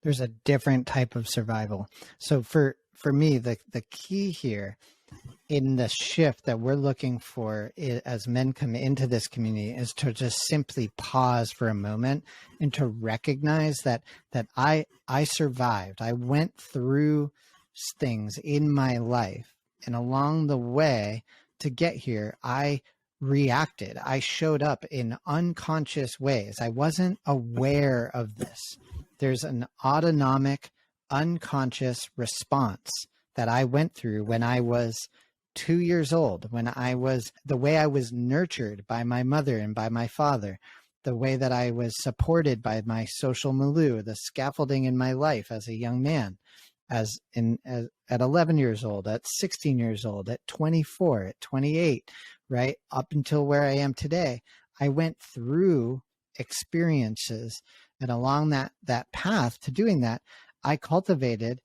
There's a different type of survival. So for me, the key here in the shift that we're looking for as men come into this community is to just simply pause for a moment and to recognize that I survived. I went through things in my life, and along the way to get here, I reacted. I showed up in unconscious ways. I wasn't aware of this. There's an autonomic, unconscious response that I went through when I was 2 years old, when I was the way I was nurtured by my mother and by my father, the way that I was supported by my social milieu, the scaffolding in my life as a young man, at 11 years old, at 16 years old, at 24, at 28, right? Up until where I am today, I went through experiences, and along that path to doing that, I cultivated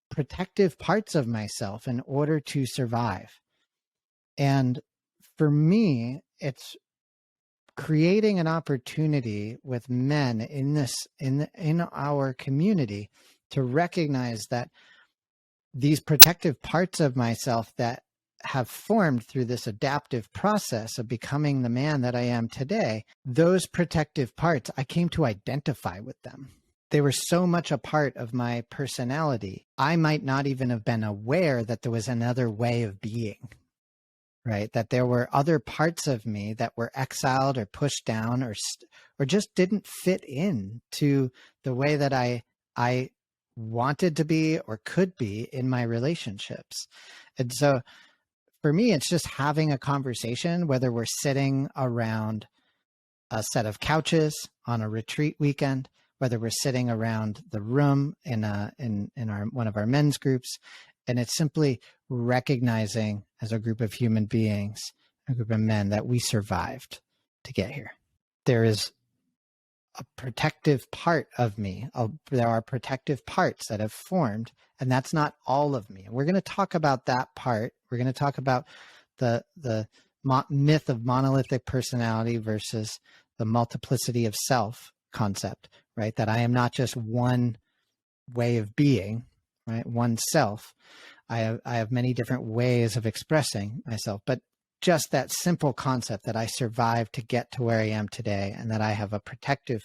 protective parts of myself in order to survive. And for me, it's creating an opportunity with men in our community to recognize that these protective parts of myself that have formed through this adaptive process of becoming the man that I am today, those protective parts, I came to identify with them. They were so much a part of my personality, I might not even have been aware that there was another way of being, right? That there were other parts of me that were exiled or pushed down or just didn't fit in to the way that I wanted to be or could be in my relationships. And so for me, it's just having a conversation, whether we're sitting around a set of couches on a retreat weekend, whether we're sitting around the room in one of our men's groups, and it's simply recognizing as a group of human beings, a group of men, that we survived to get here. There is a protective part of me. There are protective parts that have formed, and that's not all of me. And we're going to talk about that part. We're going to talk about the myth of monolithic personality versus the multiplicity of self concept, right? That I am not just one way of being, right? One self. I have many different ways of expressing myself, but just that simple concept that I survived to get to where I am today, and that I have a protective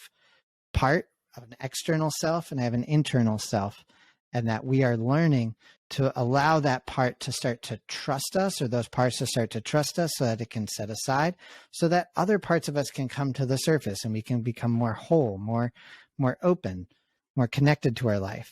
part of an external self and I have an internal self, and that we are learning to allow that part to start to trust us, or those parts to start to trust us, so that it can set aside, so that other parts of us can come to the surface and we can become more whole, more open, more connected to our life.